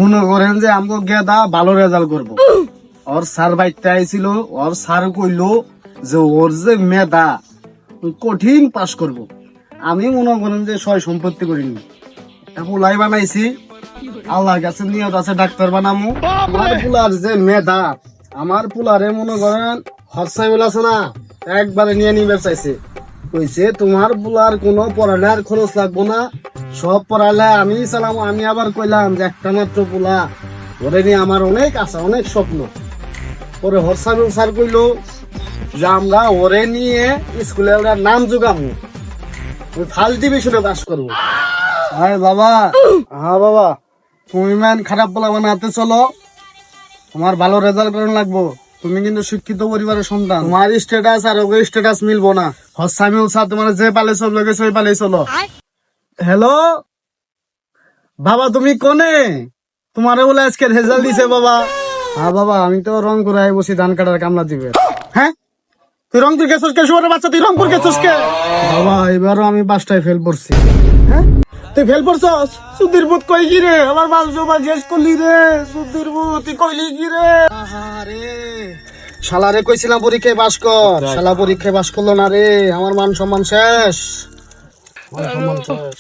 মনে করেন যে আমাকে গেদা ভালো রেজাল্ট করবো। ওর স্যার বাইতে আইছিল, ওর স্যার কইলো যে ওর যে মেধা কঠিন পাস করব। আমি মনে করেন যে সয় সম্পত্তি করিনি, পোলাই বানাইছি। আল্লাহর কাছে নিয়ত আছে ডাক্তার বানামু। আমার পোলার যে মেধা, আমার পোলারে মনে করেন হরসাইবুল আছে না, একবারে নিয়ে নিবে চাইছে। কইছে তোমার পোলার কোনো পড়ালেখার খরচ লাগবো না, সব পড়ালে আমি চালাম। আমি আবার কইলাম যে একটা মাত্র পোলা, ওরে নিয়ে আমার অনেক আশা, অনেক স্বপ্ন। পরে হরসাইবুল স্যার কইলো যে আমরা ওরে নিয়ে স্কুলে ওরা নাম জোগামু, ওই ফার্স্ট ডিভিশনে পাস করবো। হ্যাঁ বাবা, হ্যাঁ বাবা, তুমি ম্যান খারাপ বলা বানাতে চলো, তোমার ভালো রেজাল্ট করানো লাগবো। তুমি কিন্তু শিক্ষিত পরিবারের সন্তান, তোমার স্ট্যাটাস আর ওকে স্ট্যাটাস মিলবো না। হসামিউল স্যার তোমার যে পালে চলো গেছে ওই পালে চলো। হ্যালো বাবা, তুমি কোনে? তোমারে বলে আজকে রেজাল্ট দিছে বাবা। হ্যাঁ বাবা, আমি তো রংপুর আই বসি ধান কাটার কামলা দিবে। হ্যাঁ, তুই রংপুর গেছিস কে? শুয়ারের বাচ্চা, তুই রংপুর গেছিস কে? বাবা এবারও আমি 5টায় ফেল করছি। হ্যাঁ, তুই ফেল করছস? সুধীর বুত কই কি রে? আমার বালজোবা শেষ করলি রে। সুধীর বুত তুই কইলি কি রে? আহারে শালারে কইছিলাম পরীক্ষায় পাস কর, শালা পরীক্ষায় পাস করলো না রে। আমার মান সম্মান শেষ, মান সম্মান শেষ।